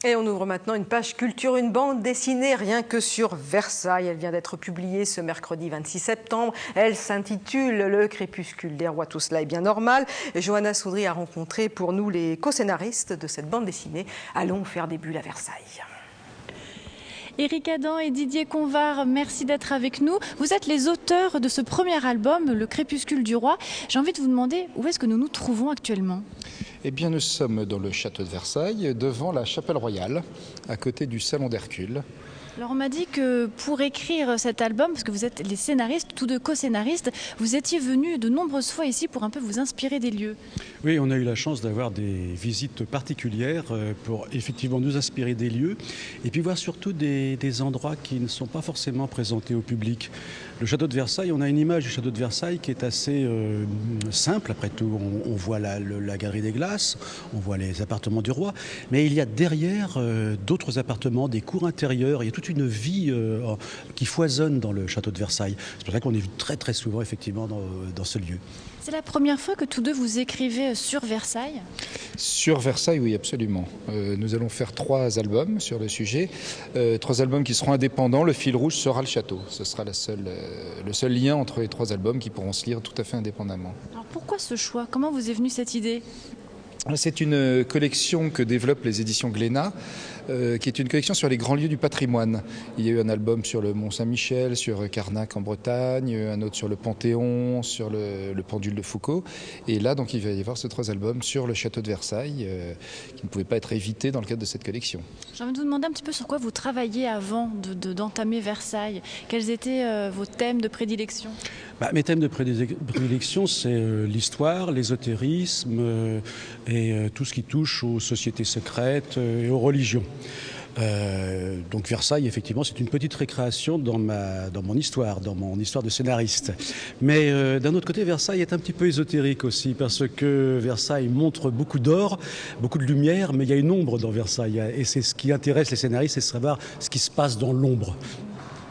Et on ouvre maintenant une page culture, une bande dessinée rien que sur Versailles. Elle vient d'être publiée ce mercredi 26 septembre. Elle s'intitule Le crépuscule des rois. Tout cela est bien normal. Et Johanna Soudry a rencontré pour nous les co-scénaristes de cette bande dessinée. Allons faire des bulles à Versailles. Éric Adam et Didier Convar, merci d'être avec nous. Vous êtes les auteurs de ce premier album, Le crépuscule du roi. J'ai envie de vous demander où est-ce que nous nous trouvons actuellement ? Eh bien, nous sommes dans le château de Versailles, devant la chapelle royale, à côté du salon d'Hercule. Alors on m'a dit que pour écrire cet album, parce que vous êtes les scénaristes, tous deux co-scénaristes, vous étiez venus de nombreuses fois ici pour un peu vous inspirer des lieux. Oui, on a eu la chance d'avoir des visites particulières pour effectivement nous inspirer des lieux et puis voir surtout des endroits qui ne sont pas forcément présentés au public. Le château de Versailles, on a une image du château de Versailles qui est assez simple. Après tout, on voit la galerie des glaces, on voit les appartements du roi, mais il y a derrière d'autres appartements, des cours intérieures. Il y a toute une vie qui foisonne dans le château de Versailles. C'est pour ça qu'on est vu très très souvent effectivement dans ce lieu. C'est la première fois que tous deux vous écrivez sur Versailles ? Sur Versailles, oui, absolument. Nous allons faire 3 albums sur le sujet. 3 albums qui seront indépendants. Le fil rouge sera le château. Ce sera le seul lien entre les 3 albums qui pourront se lire tout à fait indépendamment. Alors pourquoi ce choix ? Comment vous est venue cette idée ? C'est une collection que développent les éditions Glénat, qui est une collection sur les grands lieux du patrimoine. Il y a eu un album sur le Mont-Saint-Michel, sur Carnac en Bretagne, un autre sur le Panthéon, sur le pendule de Foucault. Et là, donc, il va y avoir ces 3 albums sur le château de Versailles, qui ne pouvaient pas être évités dans le cadre de cette collection. J'ai envie de vous demander un petit peu sur quoi vous travailliez avant d'entamer Versailles. Quels étaient vos thèmes de prédilection ? Mes thèmes de prédilection, c'est l'histoire, l'ésotérisme et tout ce qui touche aux sociétés secrètes et aux religions. Donc Versailles, effectivement, c'est une petite récréation dans mon histoire de scénariste. Mais d'un autre côté, Versailles est un petit peu ésotérique aussi, parce que Versailles montre beaucoup d'or, beaucoup de lumière, mais il y a une ombre dans Versailles. Et c'est ce qui intéresse les scénaristes, c'est de savoir ce qui se passe dans l'ombre.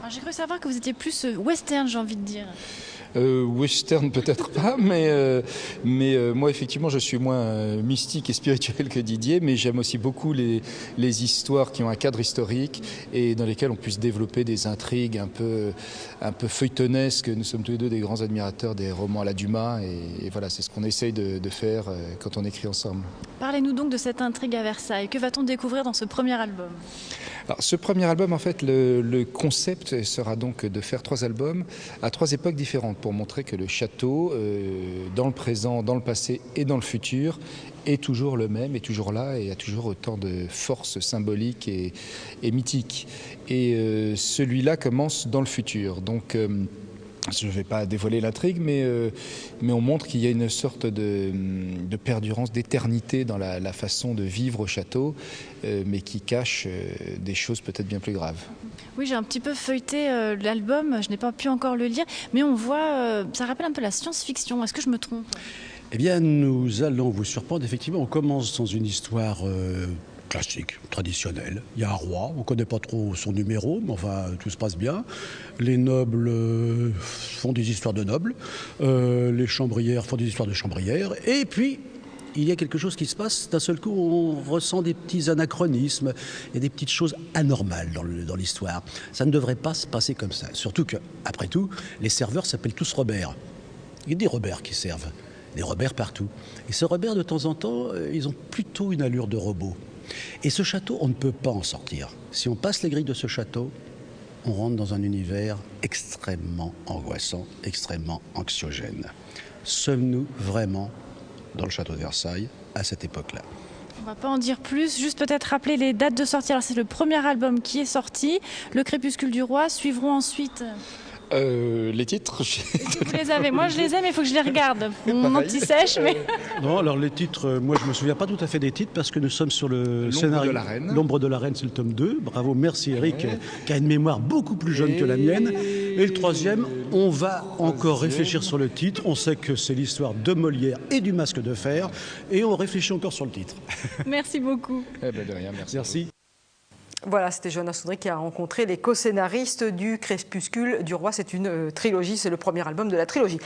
J'ai cru savoir que vous étiez plus western, j'ai envie de dire. Western peut-être pas, mais moi effectivement je suis moins mystique et spirituel que Didier, mais j'aime aussi beaucoup les histoires qui ont un cadre historique et dans lesquelles on puisse développer des intrigues un peu feuilletonesques. Nous sommes tous les deux des grands admirateurs des romans à la Dumas et voilà, c'est ce qu'on essaye de faire quand on écrit ensemble. Parlez-nous donc de cette intrigue à Versailles. Que va-t-on découvrir dans ce premier album ? Alors, ce premier album, en fait, le concept sera donc de faire 3 albums à 3 époques différentes pour montrer que le château, dans le présent, dans le passé et dans le futur, est toujours le même, est toujours là et a toujours autant de force symbolique et mythique. Et celui-là commence dans le futur. Donc, je ne vais pas dévoiler l'intrigue, mais on montre qu'il y a une sorte de perdurance, d'éternité dans la façon de vivre au château, mais qui cache des choses peut-être bien plus graves. Oui, j'ai un petit peu feuilleté l'album, je n'ai pas pu encore le lire, mais on voit, ça rappelle un peu la science-fiction. Est-ce que je me trompe ? Eh bien, nous allons vous surprendre. Effectivement, on commence dans une histoire classique, traditionnel. Il y a un roi, on ne connaît pas trop son numéro, mais enfin, tout se passe bien. Les nobles font des histoires de nobles, les chambrières font des histoires de chambrières, et puis, il y a quelque chose qui se passe, d'un seul coup, on ressent des petits anachronismes, il y a des petites choses anormales dans l'histoire. Ça ne devrait pas se passer comme ça, surtout qu'après tout, les serveurs s'appellent tous Robert. Il y a des Robert qui servent, des Robert partout. Et ces Robert, de temps en temps, ils ont plutôt une allure de robot. Et ce château, on ne peut pas en sortir. Si on passe les grilles de ce château, on rentre dans un univers extrêmement angoissant, extrêmement anxiogène. Sommes-nous vraiment dans le château de Versailles à cette époque-là? On ne va pas en dire plus, juste peut-être rappeler les dates de sortie. Alors c'est le premier album qui est sorti, Le crépuscule du roi. Suivront ensuite... les titres, vous les avez. Moi je les ai, mais il faut que je les regarde. Mon anti-sèche, mais... Non, alors les titres, moi je me souviens pas tout à fait des titres parce que nous sommes sur le scénario. L'ombre de la reine. L'ombre de la reine, c'est le tome 2. Bravo, merci Eric, qui a une mémoire beaucoup plus jeune que la mienne. Et le 3e, on va encore réfléchir sur le titre. On sait que c'est l'histoire de Molière et du Masque de Fer. Et on réfléchit encore sur le titre. Merci beaucoup. Eh ben de rien, merci. Voilà, c'était Johanna Soudry qui a rencontré les co-scénaristes du Crépuscule du roi. C'est une trilogie, c'est le premier album de la trilogie.